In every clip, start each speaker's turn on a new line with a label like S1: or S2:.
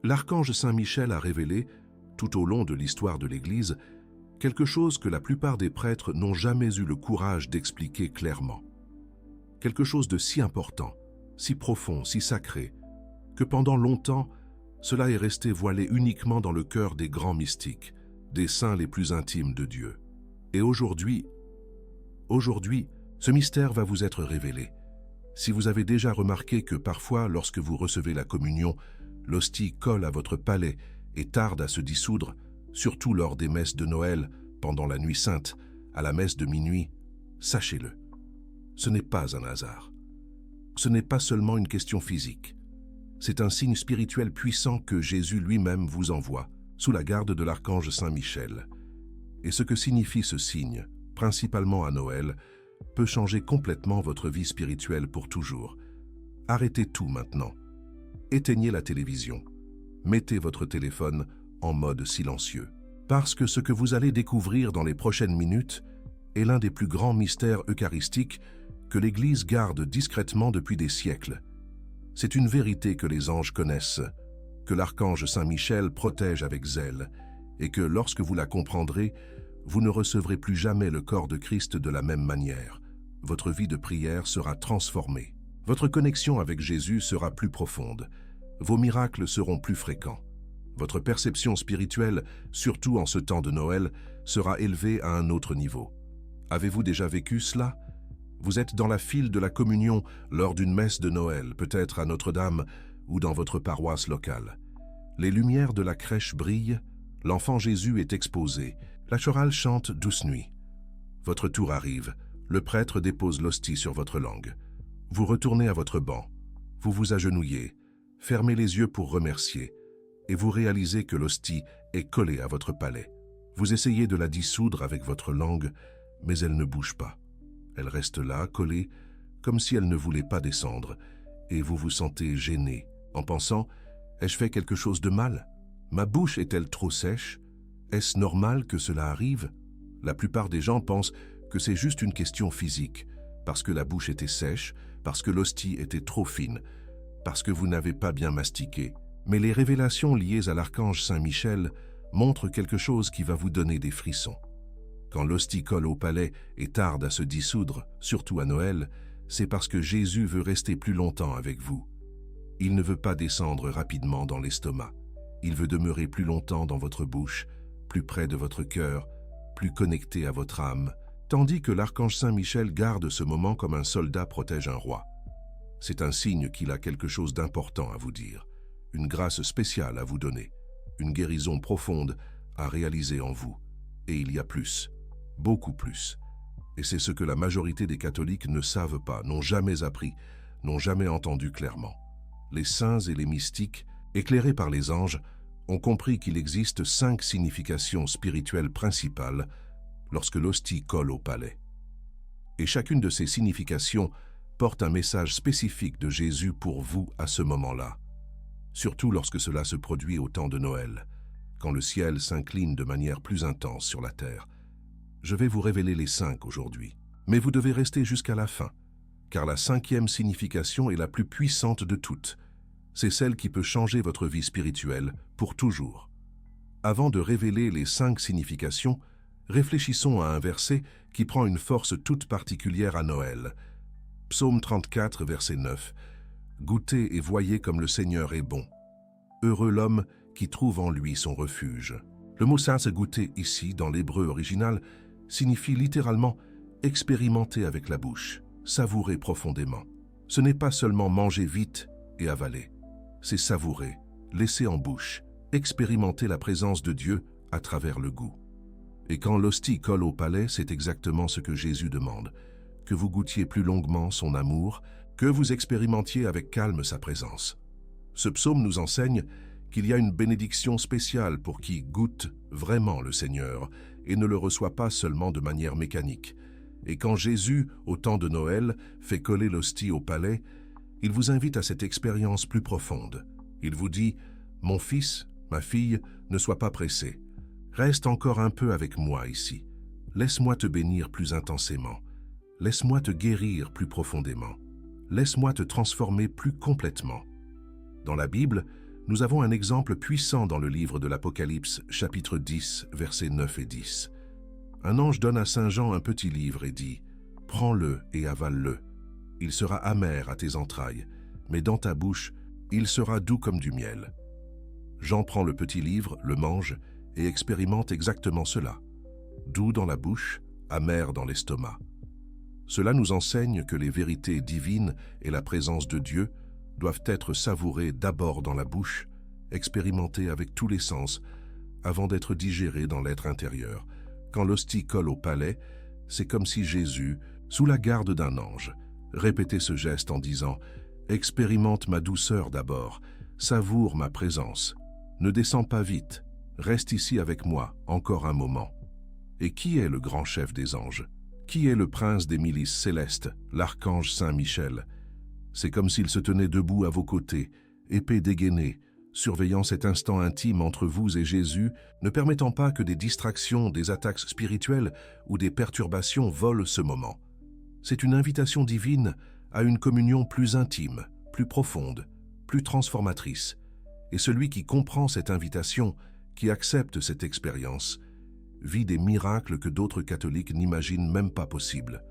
S1: L'archange Saint Michel a révélé, tout au long de l'histoire de l'Église, quelque chose que la plupart des prêtres n'ont jamais eu le courage d'expliquer clairement. Quelque chose de si important, si profond, si sacré, que pendant longtemps, cela est resté voilé uniquement dans le cœur des grands mystiques, des saints les plus intimes de Dieu. Et aujourd'hui, ce mystère va vous être révélé. Si vous avez déjà remarqué que parfois, lorsque vous recevez la communion, l'hostie colle à votre palais et tarde à se dissoudre, surtout lors des messes de Noël, pendant la nuit sainte, à la messe de minuit, sachez-le, ce n'est pas un hasard. Ce n'est pas seulement une question physique. C'est un signe spirituel puissant que Jésus lui-même vous envoie, sous la garde de l'archange Saint Michel. Et ce que signifie ce signe, principalement à Noël, peut changer complètement votre vie spirituelle pour toujours. Arrêtez tout maintenant. Éteignez la télévision. Mettez votre téléphone en mode silencieux. Parce que ce que vous allez découvrir dans les prochaines minutes est l'un des plus grands mystères eucharistiques que l'Église garde discrètement depuis des siècles. C'est une vérité que les anges connaissent, que l'archange Saint Michel protège avec zèle, et que lorsque vous la comprendrez, vous ne recevrez plus jamais le corps de Christ de la même manière. Votre vie de prière sera transformée. Votre connexion avec Jésus sera plus profonde. Vos miracles seront plus fréquents. Votre perception spirituelle, surtout en ce temps de Noël, sera élevée à un autre niveau. Avez-vous déjà vécu cela? Vous êtes dans la file de la communion lors d'une messe de Noël, peut-être à Notre-Dame ou dans votre paroisse locale. Les lumières de la crèche brillent, l'enfant Jésus est exposé, la chorale chante Douce Nuit. Votre tour arrive, le prêtre dépose l'hostie sur votre langue. Vous retournez à votre banc, vous vous agenouillez, fermez les yeux pour remercier, et vous réalisez que l'hostie est collée à votre palais. Vous essayez de la dissoudre avec votre langue, mais elle ne bouge pas. Elle reste là, collée, comme si elle ne voulait pas descendre, et vous vous sentez gêné, en pensant « Ai-je fait quelque chose de mal? Ma bouche est-elle trop sèche? Est-ce normal que cela arrive ?» La plupart des gens pensent que c'est juste une question physique, parce que la bouche était sèche, parce que l'hostie était trop fine, parce que vous n'avez pas bien mastiqué. Mais les révélations liées à l'archange Saint Michel montrent quelque chose qui va vous donner des frissons. Quand l'hostie colle au palais et tarde à se dissoudre, surtout à Noël, c'est parce que Jésus veut rester plus longtemps avec vous. Il ne veut pas descendre rapidement dans l'estomac. Il veut demeurer plus longtemps dans votre bouche, plus près de votre cœur, plus connecté à votre âme, tandis que l'archange Saint Michel garde ce moment comme un soldat protège un roi. C'est un signe qu'il a quelque chose d'important à vous dire, une grâce spéciale à vous donner, une guérison profonde à réaliser en vous. Et il y a plus. Beaucoup plus. Et c'est ce que la majorité des catholiques ne savent pas, n'ont jamais appris, n'ont jamais entendu clairement. Les saints et les mystiques, éclairés par les anges, ont compris qu'il existe 5 significations spirituelles principales lorsque l'hostie colle au palais. Et chacune de ces significations porte un message spécifique de Jésus pour vous à ce moment-là. Surtout lorsque cela se produit au temps de Noël, quand le ciel s'incline de manière plus intense sur la terre. Je vais vous révéler les 5 aujourd'hui, mais vous devez rester jusqu'à la fin, car la 5e signification est la plus puissante de toutes. C'est celle qui peut changer votre vie spirituelle pour toujours. Avant de révéler les 5 significations, réfléchissons à un verset qui prend une force toute particulière à Noël. Psaume 34, verset 9. « Goûtez et voyez comme le Seigneur est bon. Heureux l'homme qui trouve en lui son refuge. » Le mot « sas » goûter ici, dans l'hébreu original, signifie littéralement « expérimenter avec la bouche », savourer profondément. Ce n'est pas seulement manger vite et avaler, c'est savourer, laisser en bouche, expérimenter la présence de Dieu à travers le goût. Et quand l'hostie colle au palais, c'est exactement ce que Jésus demande, que vous goûtiez plus longuement son amour, que vous expérimentiez avec calme sa présence. Ce psaume nous enseigne qu'il y a une bénédiction spéciale pour qui goûte vraiment le Seigneur et ne le reçoit pas seulement de manière mécanique. Et quand Jésus, au temps de Noël, fait coller l'hostie au palais, il vous invite à cette expérience plus profonde. Il vous dit « Mon fils, ma fille, ne sois pas pressé. Reste encore un peu avec moi ici. Laisse-moi te bénir plus intensément. Laisse-moi te guérir plus profondément. Laisse-moi te transformer plus complètement. » Dans la Bible, Nous avons un exemple puissant dans le livre de l'Apocalypse, chapitre 10, versets 9 et 10. Un ange donne à Saint Jean un petit livre et dit « Prends-le et avale-le. Il sera amer à tes entrailles, mais dans ta bouche, il sera doux comme du miel. » Jean prend le petit livre, le mange et expérimente exactement cela. Doux dans la bouche, amer dans l'estomac. Cela nous enseigne que les vérités divines et la présence de Dieu doivent être savourées d'abord dans la bouche, expérimentées avec tous les sens, avant d'être digérées dans l'être intérieur. Quand l'hostie colle au palais, c'est comme si Jésus, sous la garde d'un ange, répétait ce geste en disant « Expérimente ma douceur d'abord, savoure ma présence, ne descends pas vite, reste ici avec moi encore un moment. » Et qui est le grand chef des anges? Qui est le prince des milices célestes, l'archange Saint Michel? C'est comme s'il se tenait debout à vos côtés, épée dégainée, surveillant cet instant intime entre vous et Jésus, ne permettant pas que des distractions, des attaques spirituelles ou des perturbations volent ce moment. C'est une invitation divine à une communion plus intime, plus profonde, plus transformatrice. Et celui qui comprend cette invitation, qui accepte cette expérience, vit des miracles que d'autres catholiques n'imaginent même pas possibles.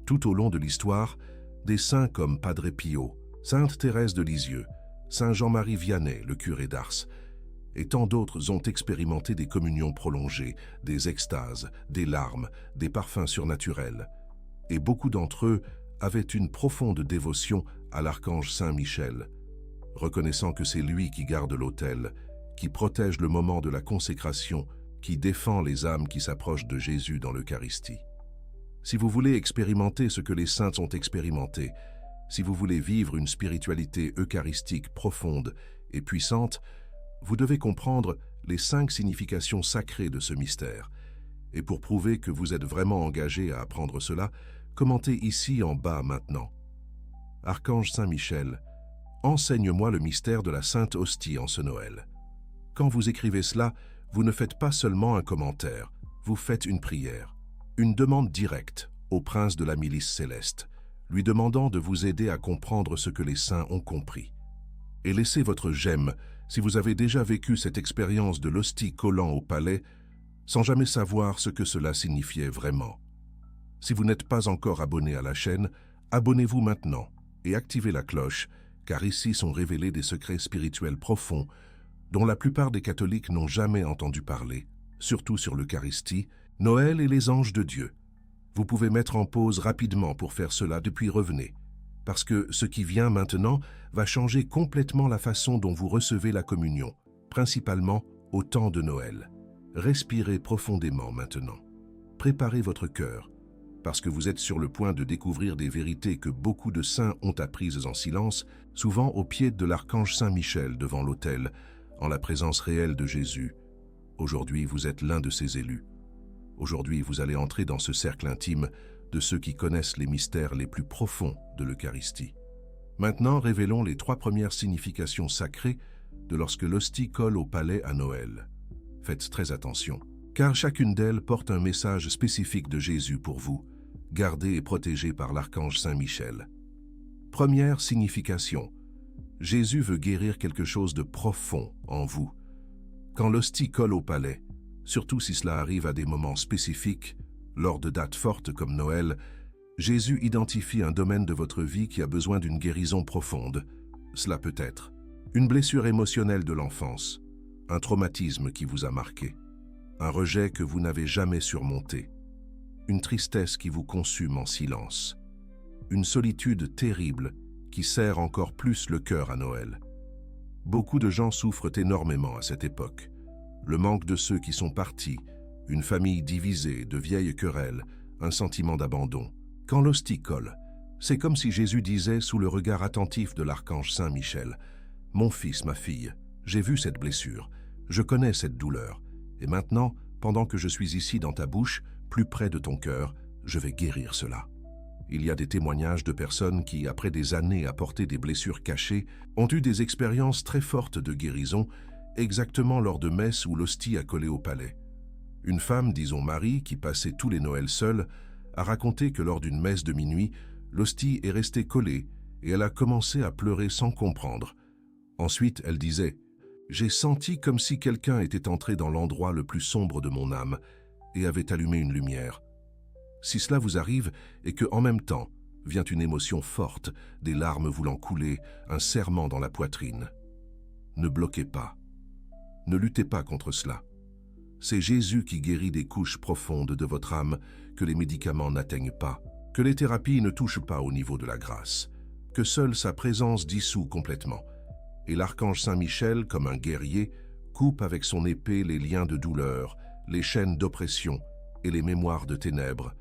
S1: Tout au long de l'histoire, des saints comme Padre Pio, Sainte Thérèse de Lisieux, Saint Jean-Marie Vianney, le curé d'Ars, et tant d'autres ont expérimenté des communions prolongées, des extases, des larmes, des parfums surnaturels. Et beaucoup d'entre eux avaient une profonde dévotion à l'archange Saint Michel, reconnaissant que c'est lui qui garde l'autel, qui protège le moment de la consécration, qui défend les âmes qui s'approchent de Jésus dans l'Eucharistie. Si vous voulez expérimenter ce que les saints ont expérimenté, si vous voulez vivre une spiritualité eucharistique profonde et puissante, vous devez comprendre les 5 significations sacrées de ce mystère. Et pour prouver que vous êtes vraiment engagé à apprendre cela, commentez ici en bas maintenant. Archange Saint Michel, enseigne-moi le mystère de la Sainte Hostie en ce Noël. Quand vous écrivez cela, vous ne faites pas seulement un commentaire, vous faites une prière, une demande directe au prince de la milice céleste, lui demandant de vous aider à comprendre ce que les saints ont compris. Et laissez votre j'aime si vous avez déjà vécu cette expérience de l'hostie collant au palais sans jamais savoir ce que cela signifiait vraiment. Si vous n'êtes pas encore abonné à la chaîne, abonnez-vous maintenant et activez la cloche, car ici sont révélés des secrets spirituels profonds dont la plupart des catholiques n'ont jamais entendu parler, surtout sur l'Eucharistie, Noël et les anges de Dieu. Vous pouvez mettre en pause rapidement pour faire cela depuis revenez, parce que ce qui vient maintenant va changer complètement la façon dont vous recevez la communion, principalement au temps de Noël. Respirez profondément maintenant. Préparez votre cœur, parce que vous êtes sur le point de découvrir des vérités que beaucoup de saints ont apprises en silence, souvent au pied de l'archange Saint Michel devant l'autel, en la présence réelle de Jésus. Aujourd'hui, vous êtes l'un de ses élus. Aujourd'hui, vous allez entrer dans ce cercle intime de ceux qui connaissent les mystères les plus profonds de l'Eucharistie. Maintenant, révélons les 3 premières significations sacrées de lorsque l'hostie colle au palais à Noël. Faites très attention, car chacune d'elles porte un message spécifique de Jésus pour vous, gardé et protégé par l'archange Saint Michel. Première signification. Jésus veut guérir quelque chose de profond en vous. Quand l'hostie colle au palais, surtout si cela arrive à des moments spécifiques, lors de dates fortes comme Noël, Jésus identifie un domaine de votre vie qui a besoin d'une guérison profonde. Cela peut être une blessure émotionnelle de l'enfance, un traumatisme qui vous a marqué, un rejet que vous n'avez jamais surmonté, une tristesse qui vous consume en silence, une solitude terrible qui serre encore plus le cœur à Noël. Beaucoup de gens souffrent énormément à cette époque. Le manque de ceux qui sont partis, une famille divisée, de vieilles querelles, un sentiment d'abandon. Quand l'hostie colle, c'est comme si Jésus disait sous le regard attentif de l'archange Saint Michel, « Mon fils, ma fille, j'ai vu cette blessure, je connais cette douleur, et maintenant, pendant que je suis ici dans ta bouche, plus près de ton cœur, je vais guérir cela. » Il y a des témoignages de personnes qui, après des années à porter des blessures cachées, ont eu des expériences très fortes de guérison, exactement lors de messes où l'hostie a collé au palais. Une femme, disons Marie, qui passait tous les Noëls seule, a raconté que lors d'une messe de minuit, l'hostie est restée collée et elle a commencé à pleurer sans comprendre. Ensuite, elle disait « J'ai senti comme si quelqu'un était entré dans l'endroit le plus sombre de mon âme et avait allumé une lumière. Si cela vous arrive et que, en même temps, vient une émotion forte, des larmes voulant couler, un serrement dans la poitrine, ne bloquez pas. Ne luttez pas contre cela. C'est Jésus qui guérit des couches profondes de votre âme que les médicaments n'atteignent pas, que les thérapies ne touchent pas au niveau de la grâce, que seule sa présence dissout complètement. Et l'archange Saint-Michel, comme un guerrier, coupe avec son épée les liens de douleur, les chaînes d'oppression et les mémoires de ténèbres,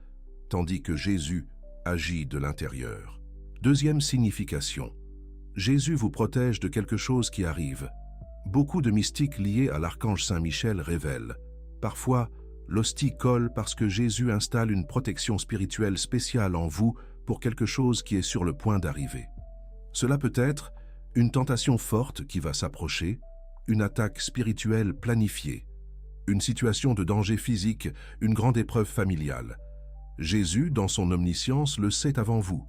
S1: tandis que Jésus agit de l'intérieur. Deuxième signification. Jésus vous protège de quelque chose qui arrive. Beaucoup de mystiques liés à l'archange Saint-Michel révèlent. Parfois, l'hostie colle parce que Jésus installe une protection spirituelle spéciale en vous pour quelque chose qui est sur le point d'arriver. Cela peut être une tentation forte qui va s'approcher, une attaque spirituelle planifiée, une situation de danger physique, une grande épreuve familiale. Jésus, dans son omniscience, le sait avant vous.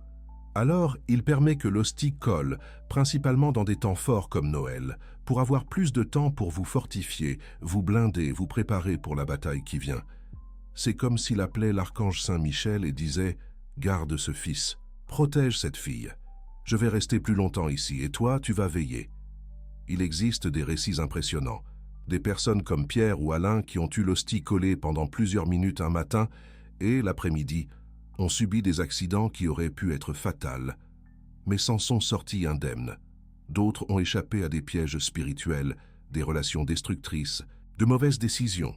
S1: Alors, il permet que l'hostie colle, principalement dans des temps forts comme Noël, pour avoir plus de temps pour vous fortifier, vous blinder, vous préparer pour la bataille qui vient. C'est comme s'il appelait l'archange Saint-Michel et disait « Garde ce fils, protège cette fille. Je vais rester plus longtemps ici et toi, tu vas veiller. » Il existe des récits impressionnants. Des personnes comme Pierre ou Alain qui ont eu l'hostie collée pendant plusieurs minutes un matin et, l'après-midi, ont subi des accidents qui auraient pu être fatals, mais s'en sont sortis indemnes. D'autres ont échappé à des pièges spirituels, des relations destructrices, de mauvaises décisions,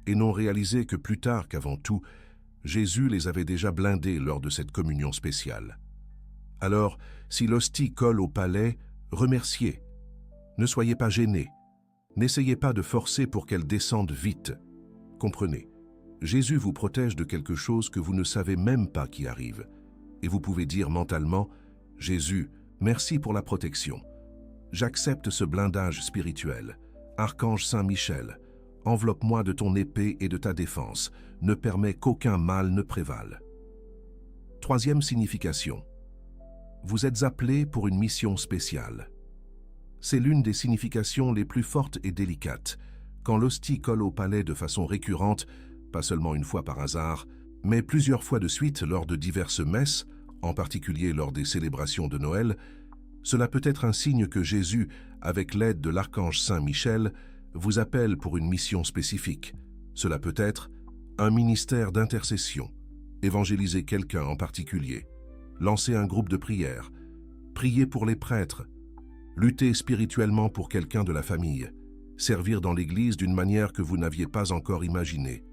S1: et n'ont réalisé que plus tard qu'avant tout, Jésus les avait déjà blindés lors de cette communion spéciale. Alors, si l'hostie colle au palais, remerciez. Ne soyez pas gênés. N'essayez pas de forcer pour qu'elle descende vite. Comprenez, Jésus vous protège de quelque chose que vous ne savez même pas qui arrive. Et vous pouvez dire mentalement, « Jésus, merci pour la protection. J'accepte ce blindage spirituel. Archange Saint-Michel, enveloppe-moi de ton épée et de ta défense. Ne permets qu'aucun mal ne prévale. » Troisième signification. Vous êtes appelé pour une mission spéciale. C'est l'une des significations les plus fortes et délicates. Quand l'hostie colle au palais de façon récurrente, pas seulement une fois par hasard, mais plusieurs fois de suite lors de diverses messes, en particulier lors des célébrations de Noël, cela peut être un signe que Jésus, avec l'aide de l'archange Saint-Michel, vous appelle pour une mission spécifique. Cela peut être un ministère d'intercession, évangéliser quelqu'un en particulier, lancer un groupe de prière, prier pour les prêtres, lutter spirituellement pour quelqu'un de la famille, servir dans l'Église d'une manière que vous n'aviez pas encore imaginée.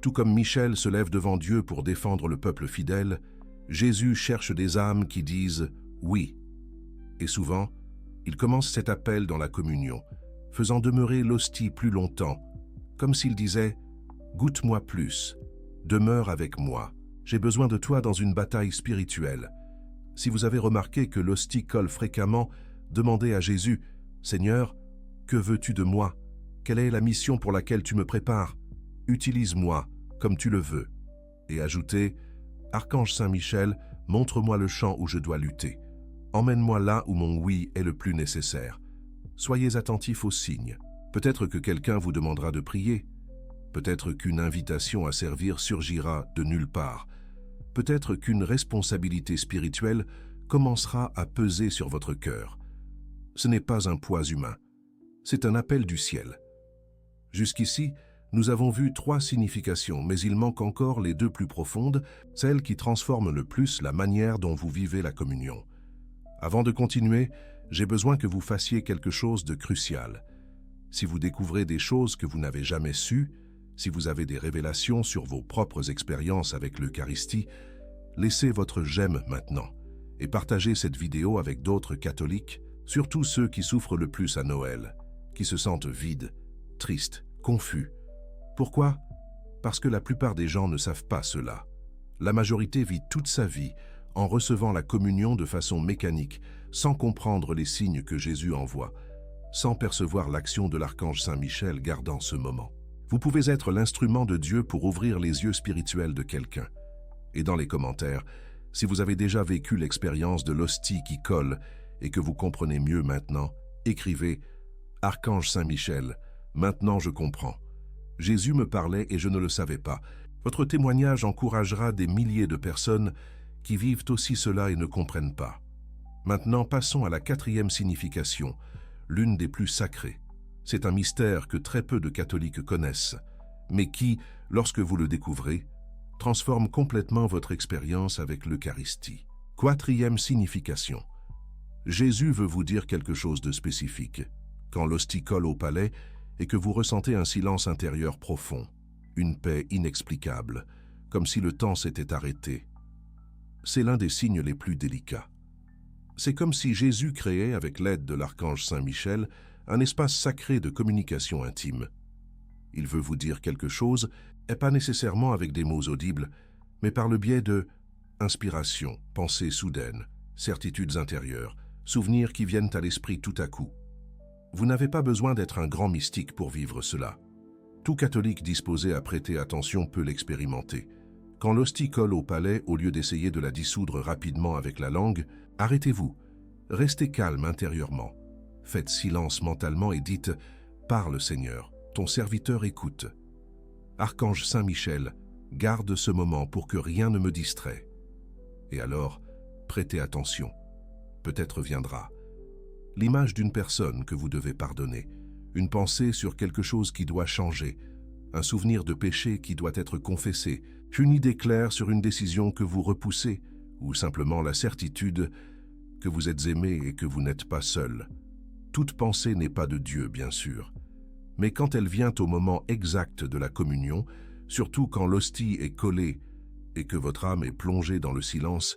S1: Tout comme Michel se lève devant Dieu pour défendre le peuple fidèle, Jésus cherche des âmes qui disent « oui ». Et souvent, il commence cet appel dans la communion, faisant demeurer l'hostie plus longtemps, comme s'il disait « goûte-moi plus, demeure avec moi, j'ai besoin de toi dans une bataille spirituelle ». Si vous avez remarqué que l'hostie colle fréquemment, demandez à Jésus « Seigneur, que veux-tu de moi? Quelle est la mission pour laquelle tu me prépares? Utilise-moi comme tu le veux. » Et ajoutez « Archange Saint-Michel, montre-moi le champ où je dois lutter. Emmène-moi là où mon oui est le plus nécessaire. Soyez attentifs aux signes. Peut-être que quelqu'un vous demandera de prier. Peut-être qu'une invitation à servir surgira de nulle part. Peut-être qu'une responsabilité spirituelle commencera à peser sur votre cœur. Ce n'est pas un poids humain. C'est un appel du ciel. Jusqu'ici, nous avons vu 3 significations, mais il manque encore les 2 plus profondes, celles qui transforment le plus la manière dont vous vivez la communion. Avant de continuer, j'ai besoin que vous fassiez quelque chose de crucial. Si vous découvrez des choses que vous n'avez jamais sues, si vous avez des révélations sur vos propres expériences avec l'Eucharistie, laissez votre j'aime maintenant et partagez cette vidéo avec d'autres catholiques, surtout ceux qui souffrent le plus à Noël, qui se sentent vides, tristes, confus. Pourquoi? Parce que la plupart des gens ne savent pas cela. La majorité vit toute sa vie en recevant la communion de façon mécanique, sans comprendre les signes que Jésus envoie, sans percevoir l'action de l'archange Saint-Michel gardant ce moment. Vous pouvez être l'instrument de Dieu pour ouvrir les yeux spirituels de quelqu'un. Et dans les commentaires, si vous avez déjà vécu l'expérience de l'hostie qui colle et que vous comprenez mieux maintenant, Écrivez « Archange Saint-Michel, maintenant je comprends. Jésus me parlait et je ne le savais pas. » Votre témoignage encouragera des milliers de personnes qui vivent aussi cela et ne comprennent pas. Maintenant, passons à la 4e signification, l'une des plus sacrées. C'est un mystère que très peu de catholiques connaissent, mais qui, lorsque vous le découvrez, transforme complètement votre expérience avec l'Eucharistie. 4e signification. Jésus veut vous dire quelque chose de spécifique. Quand l'hostie colle au palais et que vous ressentez un silence intérieur profond, une paix inexplicable, comme si le temps s'était arrêté. C'est l'un des signes les plus délicats. C'est comme si Jésus créait, avec l'aide de l'archange Saint-Michel, un espace sacré de communication intime. Il veut vous dire quelque chose, et pas nécessairement avec des mots audibles, mais par le biais de inspiration, pensées soudaines, certitudes intérieures, souvenirs qui viennent à l'esprit tout à coup. Vous n'avez pas besoin d'être un grand mystique pour vivre cela. Tout catholique disposé à prêter attention peut l'expérimenter. Quand l'hostie colle au palais, au lieu d'essayer de la dissoudre rapidement avec la langue, arrêtez-vous, restez calme intérieurement. Faites silence mentalement et dites « Parle Seigneur, ton serviteur écoute. » Archange Saint-Michel, garde ce moment pour que rien ne me distrait. Et alors, prêtez attention. Peut-être viendra l'image d'une personne que vous devez pardonner, une pensée sur quelque chose qui doit changer, un souvenir de péché qui doit être confessé, une idée claire sur une décision que vous repoussez, ou simplement la certitude que vous êtes aimé et que vous n'êtes pas seul. Toute pensée n'est pas de Dieu, bien sûr, mais quand elle vient au moment exact de la communion, surtout quand l'hostie est collée et que votre âme est plongée dans le silence,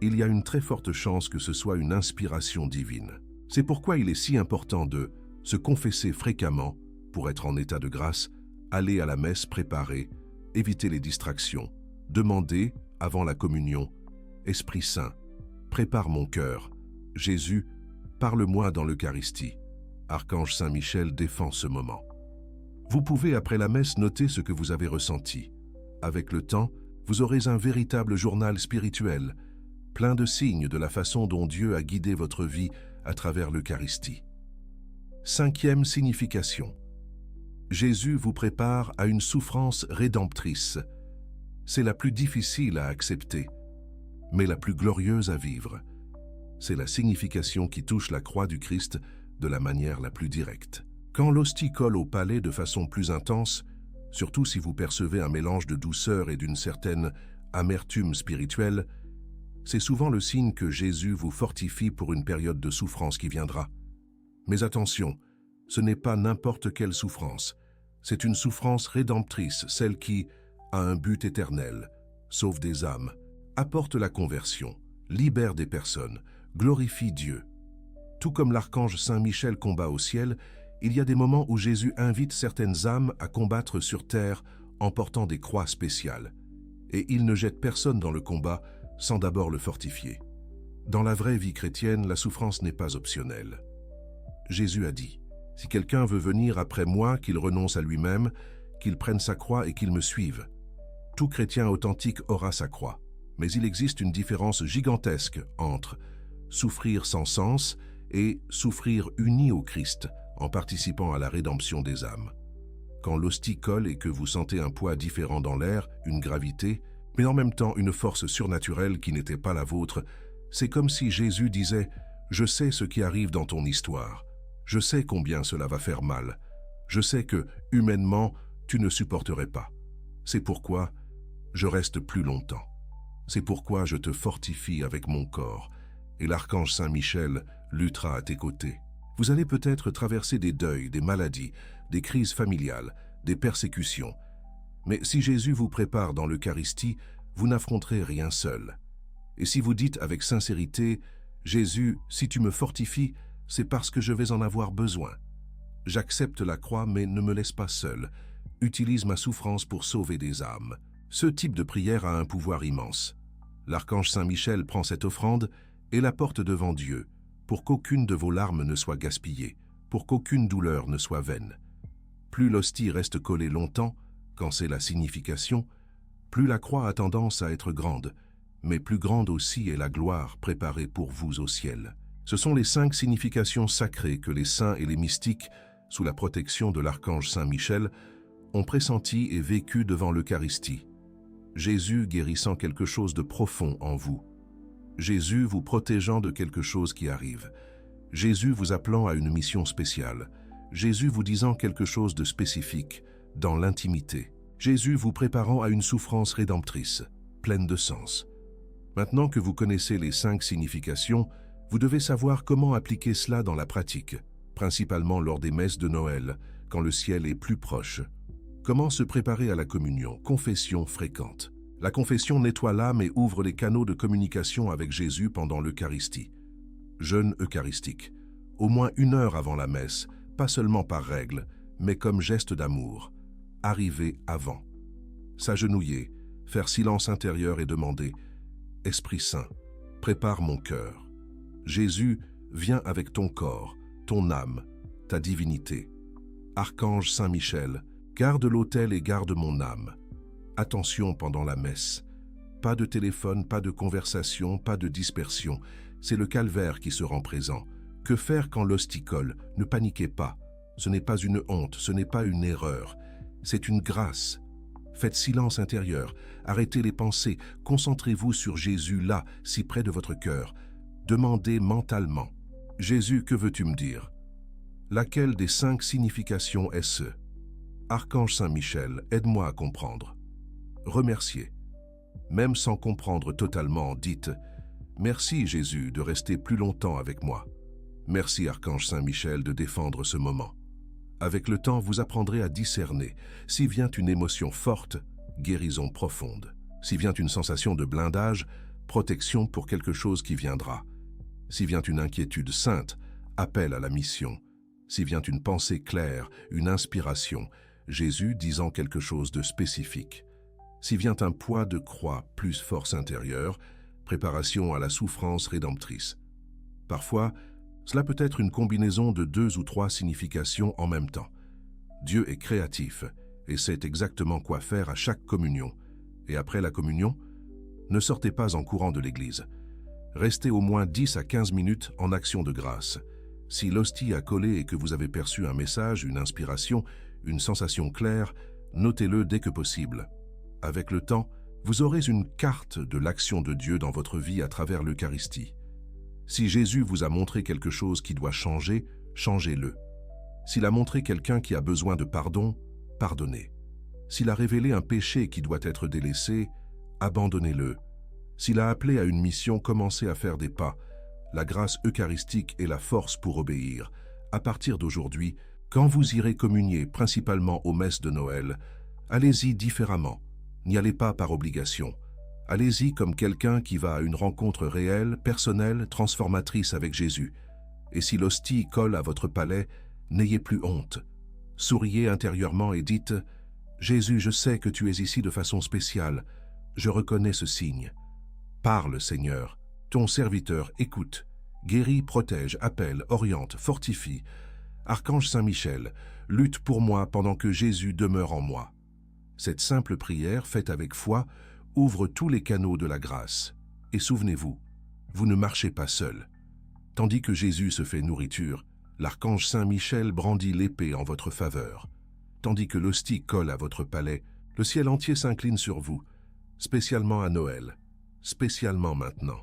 S1: il y a une très forte chance que ce soit une inspiration divine. C'est pourquoi il est si important de se confesser fréquemment pour être en état de grâce, aller à la messe préparée, éviter les distractions, demander, avant la communion, « Esprit Saint, prépare mon cœur. Jésus, parle-moi dans l'Eucharistie. » Archange Saint-Michel défend ce moment. Vous pouvez, après la messe, noter ce que vous avez ressenti. Avec le temps, vous aurez un véritable journal spirituel, plein de signes de la façon dont Dieu a guidé votre vie à travers l'Eucharistie. 5e signification. Jésus vous prépare à une souffrance rédemptrice. C'est la plus difficile à accepter, mais la plus glorieuse à vivre. C'est la signification qui touche la croix du Christ de la manière la plus directe. Quand l'hostie colle au palais de façon plus intense, surtout si vous percevez un mélange de douceur et d'une certaine amertume spirituelle, c'est souvent le signe que Jésus vous fortifie pour une période de souffrance qui viendra. Mais attention, ce n'est pas n'importe quelle souffrance. C'est une souffrance rédemptrice, celle qui a un but éternel, sauve des âmes, apporte la conversion, libère des personnes, glorifie Dieu. Tout comme l'archange Saint-Michel combat au ciel, il y a des moments où Jésus invite certaines âmes à combattre sur terre en portant des croix spéciales. Et il ne jette personne dans le combat sans d'abord le fortifier. Dans la vraie vie chrétienne, la souffrance n'est pas optionnelle. Jésus a dit, « Si quelqu'un veut venir après moi, qu'il renonce à lui-même, qu'il prenne sa croix et qu'il me suive. » Tout chrétien authentique aura sa croix, mais il existe une différence gigantesque entre souffrir sans sens et souffrir uni au Christ en participant à la rédemption des âmes. Quand l'hostie colle et que vous sentez un poids différent dans l'air, une gravité, mais en même temps une force surnaturelle qui n'était pas la vôtre, c'est comme si Jésus disait « Je sais ce qui arrive dans ton histoire. Je sais combien cela va faire mal. Je sais que, humainement, tu ne supporterais pas. C'est pourquoi je reste plus longtemps. C'est pourquoi je te fortifie avec mon corps, et l'archange Saint-Michel luttera à tes côtés. Vous allez peut-être traverser des deuils, des maladies, des crises familiales, des persécutions. Mais si Jésus vous prépare dans l'Eucharistie, vous n'affronterez rien seul. Et si vous dites avec sincérité, « Jésus, si tu me fortifies, c'est parce que je vais en avoir besoin. J'accepte la croix, mais ne me laisse pas seul. Utilise ma souffrance pour sauver des âmes. » Ce type de prière a un pouvoir immense. L'archange Saint-Michel prend cette offrande et la porte devant Dieu, pour qu'aucune de vos larmes ne soit gaspillée, pour qu'aucune douleur ne soit vaine. Plus l'hostie reste collée longtemps, quand c'est la signification, plus la croix a tendance à être grande, mais plus grande aussi est la gloire préparée pour vous au ciel. Ce sont les 5 significations sacrées que les saints et les mystiques, sous la protection de l'archange Saint Michel, ont pressenties et vécues devant l'Eucharistie. Jésus guérissant quelque chose de profond en vous. Jésus vous protégeant de quelque chose qui arrive. Jésus vous appelant à une mission spéciale. Jésus vous disant quelque chose de spécifique, dans l'intimité. Jésus vous préparant à une souffrance rédemptrice, pleine de sens. Maintenant que vous connaissez les 5 significations, vous devez savoir comment appliquer cela dans la pratique, principalement lors des messes de Noël, quand le ciel est plus proche. Comment se préparer à la communion, confession fréquente. La confession nettoie l'âme et ouvre les canaux de communication avec Jésus pendant l'Eucharistie. Jeûne eucharistique. Au moins 1 heure avant la messe, pas seulement par règle, mais comme geste d'amour. Arriver avant. S'agenouiller, faire silence intérieur et demander « Esprit Saint, prépare mon cœur. Jésus, viens avec ton corps, ton âme, ta divinité. Archange Saint Michel, garde l'autel et garde mon âme. Attention pendant la messe. Pas de téléphone, pas de conversation, pas de dispersion. C'est le calvaire qui se rend présent. Que faire quand l'hostie colle? Ne paniquez pas. Ce n'est pas une honte, ce n'est pas une erreur. C'est une grâce. Faites silence intérieur, arrêtez les pensées, concentrez-vous sur Jésus là, si près de votre cœur. Demandez mentalement. Jésus, que veux-tu me dire? Laquelle des 5 significations est-ce? Archange Saint Michel, aide-moi à comprendre. Remerciez. Même sans comprendre totalement, dites « Merci Jésus de rester plus longtemps avec moi. Merci Archange Saint Michel de défendre ce moment. » Avec le temps, vous apprendrez à discerner. Si vient une émotion forte, guérison profonde. Si vient une sensation de blindage, protection pour quelque chose qui viendra. Si vient une inquiétude sainte, appel à la mission. Si vient une pensée claire, une inspiration, Jésus disant quelque chose de spécifique. Si vient un poids de croix plus force intérieure, préparation à la souffrance rédemptrice. Parfois, cela peut être une combinaison de 2 ou 3 significations en même temps. Dieu est créatif et sait exactement quoi faire à chaque communion. Et après la communion, ne sortez pas en courant de l'église. Restez au moins 10 à 15 minutes en action de grâce. Si l'hostie a collé et que vous avez perçu un message, une inspiration, une sensation claire, notez-le dès que possible. Avec le temps, vous aurez une carte de l'action de Dieu dans votre vie à travers l'Eucharistie. Si Jésus vous a montré quelque chose qui doit changer, changez-le. S'il a montré quelqu'un qui a besoin de pardon, pardonnez. S'il a révélé un péché qui doit être délaissé, abandonnez-le. S'il a appelé à une mission, commencez à faire des pas. La grâce eucharistique est la force pour obéir. À partir d'aujourd'hui, quand vous irez communier, principalement aux messes de Noël, allez-y différemment. N'y allez pas par obligation. Allez-y comme quelqu'un qui va à une rencontre réelle, personnelle, transformatrice avec Jésus. Et si l'hostie colle à votre palais, n'ayez plus honte. Souriez intérieurement et dites « Jésus, je sais que tu es ici de façon spéciale. Je reconnais ce signe. Parle, Seigneur. Ton serviteur écoute. Guéris, protège, appelle, oriente, fortifie. Archange Saint Michel, lutte pour moi pendant que Jésus demeure en moi. » Cette simple prière, faite avec foi, ouvre tous les canaux de la grâce. Et souvenez-vous, vous ne marchez pas seul. Tandis que Jésus se fait nourriture, l'archange Saint Michel brandit l'épée en votre faveur. Tandis que l'hostie colle à votre palais, le ciel entier s'incline sur vous, spécialement à Noël, spécialement maintenant.